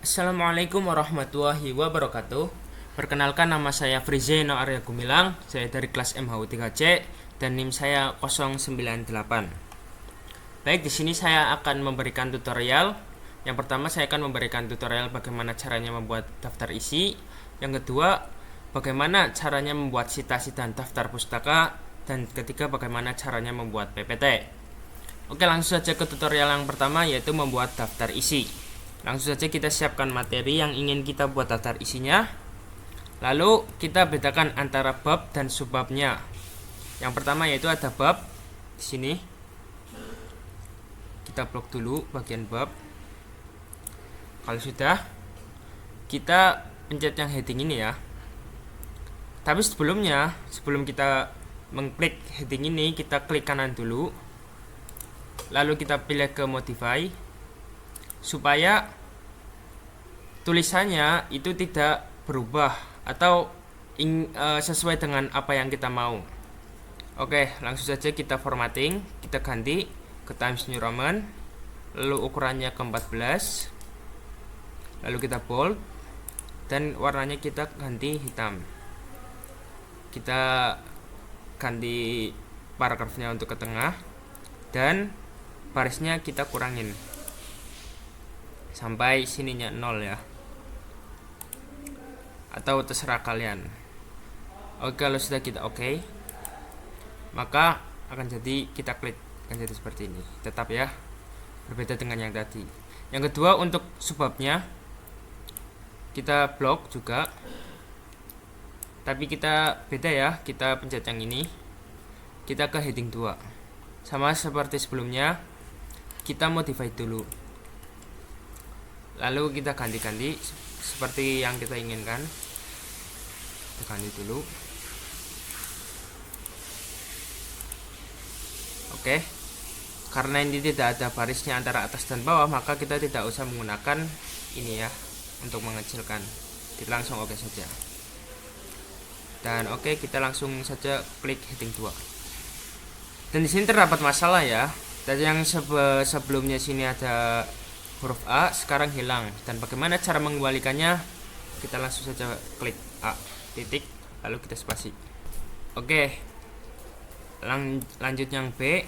Assalamualaikum warahmatullahi wabarakatuh. Perkenalkan, nama saya Frizeno Arya Gumilang. Saya dari kelas MHU3C dan NIM saya 098. Baik, di sini saya akan memberikan tutorial. Yang pertama, saya akan memberikan tutorial bagaimana caranya membuat daftar isi. Yang kedua, bagaimana caranya membuat citasi dan daftar pustaka. Dan ketiga, bagaimana caranya membuat PPT. Oke, langsung saja ke tutorial yang pertama, yaitu membuat daftar isi. Langsung saja kita siapkan materi yang ingin kita buat daftar isinya. Lalu kita bedakan antara bab dan subbabnya. Yang pertama yaitu ada bab. Di sini kita blok dulu bagian bab. Kalau sudah, kita pencet yang heading ini ya. Tapi sebelum kita mengklik heading ini, kita klik kanan dulu. Lalu kita pilih ke modify supaya tulisannya itu tidak berubah atau sesuai dengan apa yang kita mau. Oke, langsung saja kita formatting, kita ganti ke Times New Roman, lalu ukurannya ke 14, lalu kita bold dan warnanya kita ganti hitam. Kita ganti paragrafnya untuk ke tengah dan barisnya kita kurangin sampai sininya 0 ya, atau terserah kalian. Oke, kalau sudah kita oke, maka akan jadi, kita klik akan jadi seperti ini. Tetap ya, berbeda dengan yang tadi. Yang kedua, untuk subbabnya kita blok juga, tapi kita beda ya. Kita pencet yang ini, kita ke heading 2. Sama seperti sebelumnya, kita modify dulu, lalu kita ganti-ganti seperti yang kita inginkan. Kita ganti dulu. Oke, karena ini tidak ada barisnya antara atas dan bawah, maka kita tidak usah menggunakan ini ya untuk mengecilkan. Kita langsung oke saja. Dan oke, kita langsung saja klik heading 2. Dan di sini terdapat masalah ya. Dan yang sebelumnya sini ada huruf A, sekarang hilang. Dan bagaimana cara mengembalikannya? Kita langsung saja klik A titik, lalu kita spasi. Oke, lanjut yang B.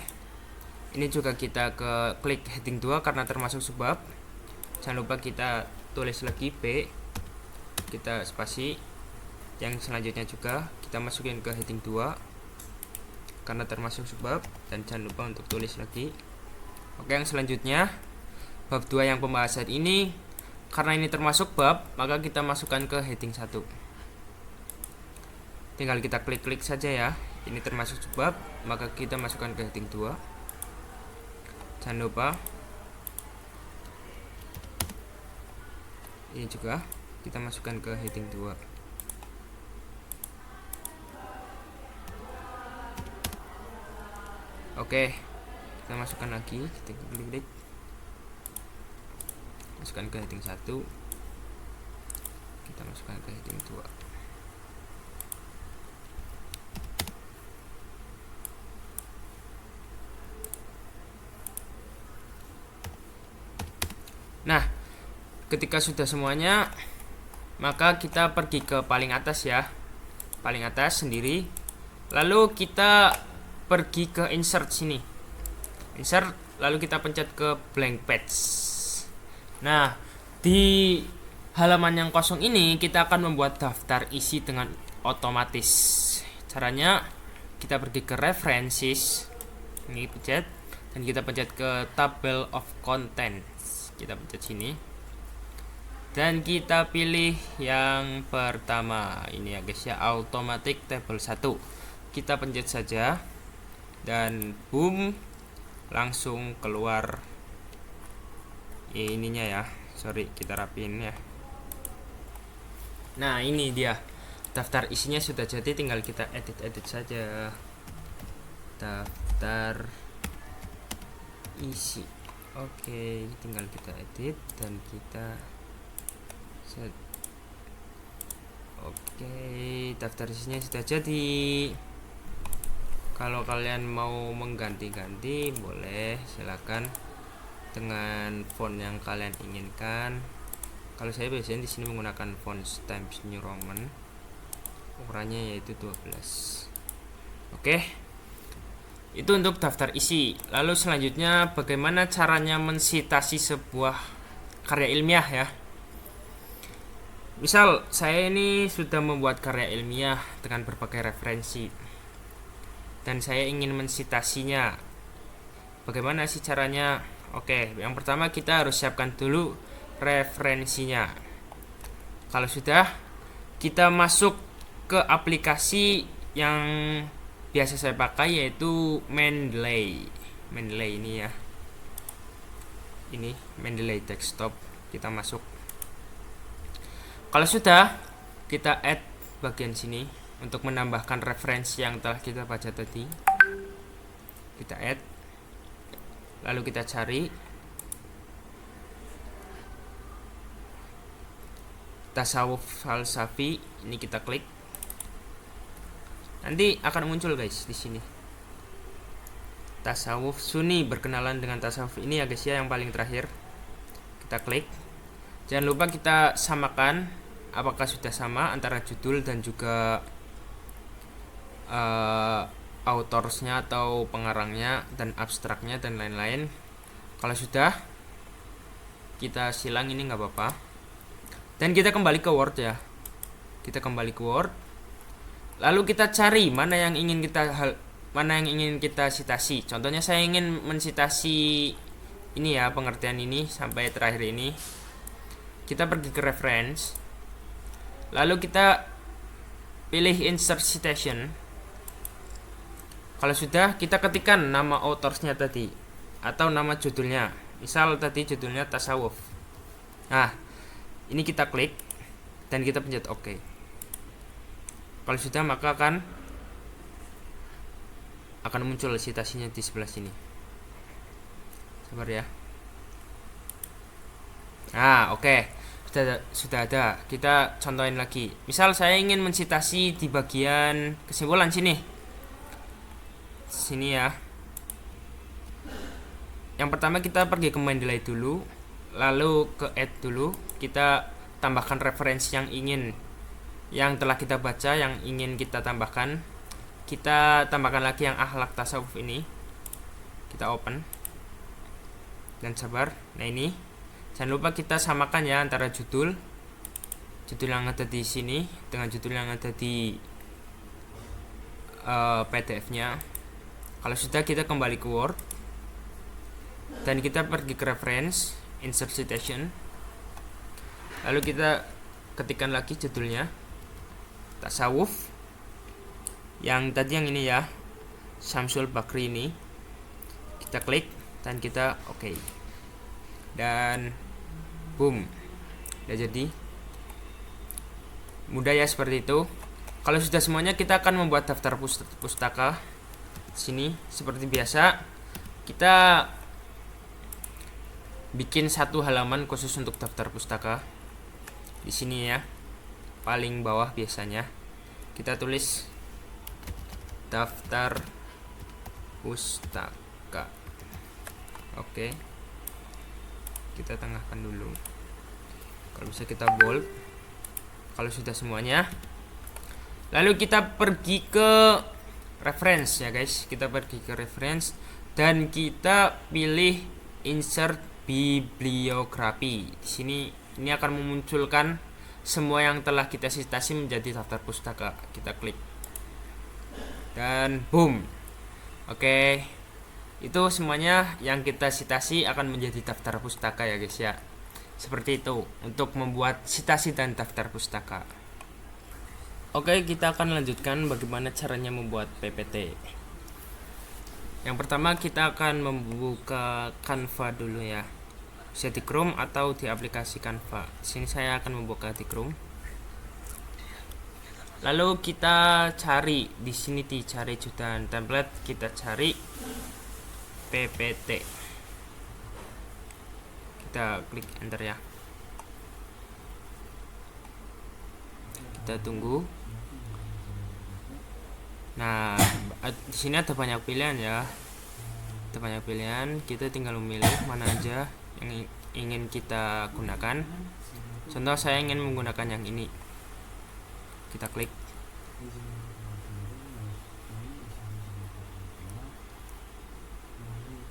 Ini juga kita ke klik heading 2 karena termasuk subbab. Jangan lupa kita tulis lagi B, kita spasi. Yang selanjutnya juga kita masukin ke heading 2 karena termasuk subbab, dan jangan lupa untuk tulis lagi. Oke, yang selanjutnya bab 2 yang pembahasan ini, karena ini termasuk bab, maka kita masukkan ke heading 1. Tinggal kita klik-klik saja ya. Ini termasuk subbab, maka kita masukkan ke heading 2. Jangan lupa ini juga kita masukkan ke heading 2. Oke, kita masukkan lagi, kita klik, masukkan ke heading 1, kita masukkan ke heading 2. Nah, ketika sudah semuanya, maka kita pergi ke paling atas ya, paling atas sendiri. Lalu kita pergi ke insert sini, insert, lalu kita pencet ke blank page. Nah, di halaman yang kosong ini kita akan membuat daftar isi dengan otomatis. Caranya kita pergi ke references, ini pencet, dan kita pencet ke table of contents. Kita pencet sini dan kita pilih yang pertama ini ya guys ya, automatic table 1. Kita pencet saja dan boom, langsung keluar ininya ya. Sorry, kita rapiin ya. Nah, ini dia daftar isinya sudah jadi, tinggal kita edit saja. Daftar isi. Oke, tinggal kita edit dan kita set. Oke, daftar isinya sudah jadi. Kalau kalian mau mengganti-ganti boleh, silakan dengan font yang kalian inginkan. Kalau saya biasanya di sini menggunakan font Times New Roman, ukurannya yaitu 12. Oke, itu untuk daftar isi. Lalu selanjutnya bagaimana caranya mensitasi sebuah karya ilmiah ya. Misal saya ini sudah membuat karya ilmiah dengan berbagai referensi dan saya ingin mensitasinya. Bagaimana sih caranya? Oke, yang pertama kita harus siapkan dulu referensinya. Kalau sudah, kita masuk ke aplikasi yang biasa saya pakai yaitu Mendeley. Mendeley ini ya. Ini Mendeley desktop. Kita masuk. Kalau sudah, kita add bagian sini untuk menambahkan referensi yang telah kita baca tadi. Kita add. Lalu kita cari tasawuf falsafi, ini kita klik. Nanti akan muncul guys di sini. Tasawuf Sunni, berkenalan dengan tasawuf ini ya guys ya, yang paling terakhir. Kita klik. Jangan lupa kita samakan apakah sudah sama antara judul dan juga autorsnya atau pengarangnya dan abstraknya dan lain-lain. Kalau sudah, kita silang ini nggak apa-apa. Dan kita kembali ke Word ya. Kita kembali ke Word. Lalu kita cari mana yang ingin kita citasi. Contohnya saya ingin mensitasi ini ya, pengertian ini sampai terakhir ini. Kita pergi ke reference. Lalu kita pilih insert citation. Kalau sudah, kita ketikkan nama autorsnya tadi atau nama judulnya. Misal tadi judulnya tasawuf. Nah, ini kita klik dan kita pencet OK. Kalau sudah, maka akan muncul citasinya di sebelah sini. Sabar ya. Nah, oke. Sudah ada. Kita contohin lagi. Misal saya ingin mensitasi di bagian kesimpulan sini. Sini ya. Yang pertama kita pergi ke Mendeley dulu, lalu ke add dulu. Kita tambahkan referensi yang telah kita baca, yang ingin kita tambahkan. Kita tambahkan lagi yang akhlak tasawuf ini. Kita open dan sabar. Nah ini, jangan lupa kita samakan ya antara judul yang ada di sini dengan judul yang ada di PDF-nya. Kalau sudah, kita kembali ke Word dan kita pergi ke reference, insert citation. Lalu kita ketikkan lagi judulnya tasawuf, yang tadi yang ini ya, Syamsul Bakri ini. Kita klik dan kita OK. Dan boom, udah jadi. Mudah ya seperti itu. Kalau sudah semuanya, kita akan membuat daftar pustaka. Sini seperti biasa, kita bikin satu halaman khusus untuk daftar pustaka. Di sini ya, paling bawah biasanya kita tulis daftar pustaka. Oke, kita tengahkan dulu. Kalau bisa kita bold. Kalau sudah semuanya, lalu kita pergi ke reference ya guys. Kita pergi ke reference dan kita pilih insert bibliografi. Di sini ini akan memunculkan semua yang telah kita citasi menjadi daftar pustaka. Kita klik dan boom. Oke, itu semuanya yang kita citasi akan menjadi daftar pustaka ya guys ya. Seperti itu untuk membuat citasi dan daftar pustaka. Oke, kita akan lanjutkan bagaimana caranya membuat PPT. Yang pertama, kita akan membuka Canva dulu ya. Bisa di Chrome atau di aplikasi Canva. Di sini saya akan membuka di Chrome. Lalu kita cari di sini, dicari jutaan template, kita cari PPT. Kita klik enter ya. Kita tunggu. Nah, di sini ada banyak pilihan ya. Ada banyak pilihan, kita tinggal memilih mana aja yang ingin kita gunakan. Contoh saya ingin menggunakan yang ini, kita klik.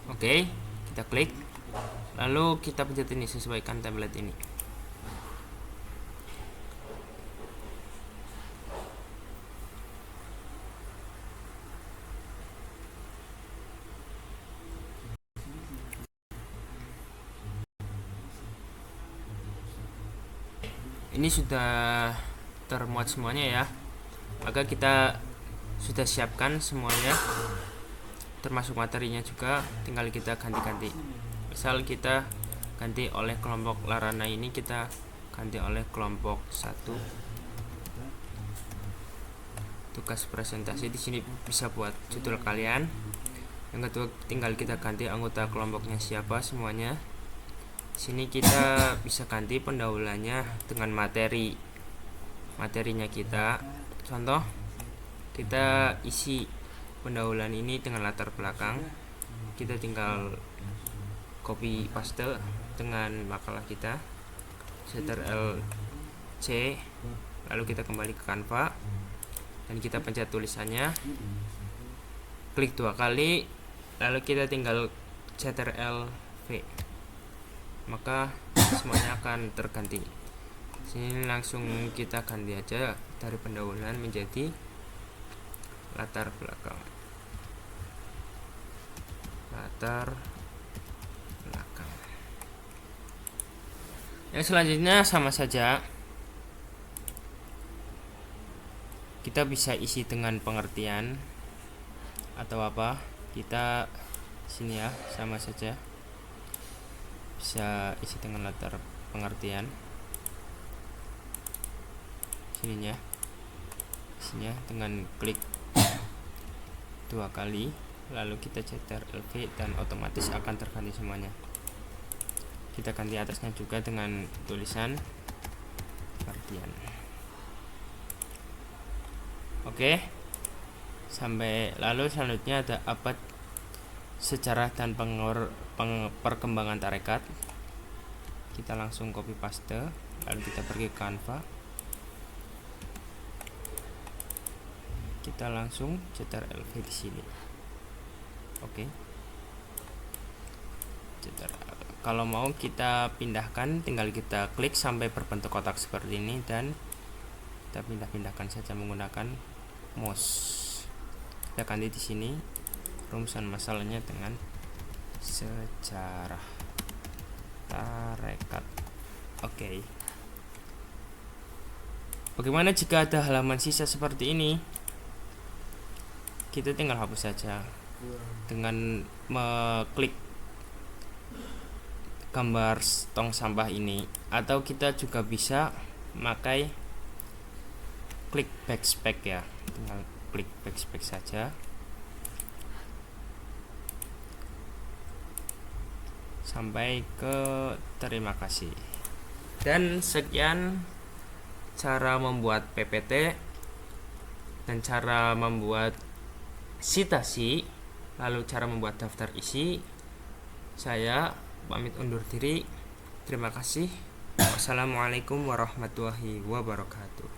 Oke, kita klik. Lalu kita pencet ini, sesuaikan template ini. Ini sudah termuat semuanya ya. Maka kita sudah siapkan semuanya, termasuk materinya juga, tinggal kita ganti-ganti. Misal kita ganti oleh kelompok Larana ini, kita ganti oleh kelompok 1. Tugas presentasi di sini bisa buat judul kalian. Yang kedua, tinggal kita ganti anggota kelompoknya siapa semuanya. Di sini kita bisa ganti pendahuluannya dengan materinya kita. Contoh, kita isi pendahuluan ini dengan latar belakang. Kita tinggal copy paste dengan makalah kita, Ctrl C, lalu kita kembali ke Canva dan kita pencet tulisannya, klik 2 kali, lalu kita tinggal Ctrl V, maka semuanya akan terganti. Sini langsung kita ganti aja dari pendahuluan menjadi latar belakang. Yang selanjutnya sama saja, kita bisa isi dengan pengertian atau apa, kita sini ya, sama saja bisa isi dengan latar pengertian sininya dengan klik 2 kali, lalu kita Ctrl V dan otomatis akan terganti semuanya. Kita ganti atasnya juga dengan tulisan pengertian. Oke, lalu selanjutnya ada abad sejarah dan perkembangan tarekat. Kita langsung copy paste, lalu kita pergi ke Canva, kita langsung Ctrl V di sini. Oke, kalau mau kita pindahkan, tinggal kita klik sampai berbentuk kotak seperti ini dan kita pindah-pindahkan saja menggunakan mouse. Kita ganti di sini rumusan masalahnya dengan sejarah tarekat. Oke. Bagaimana jika ada halaman sisa seperti ini? Kita tinggal hapus saja dengan mengklik gambar tong sampah ini, atau kita juga bisa memakai klik backspace ya, tinggal klik backspace saja sampai ke terima kasih. Dan sekian cara membuat PPT dan cara membuat citasi, lalu cara membuat daftar isi. Saya pamit undur diri. Terima kasih. Wassalamualaikum warahmatullahi wabarakatuh.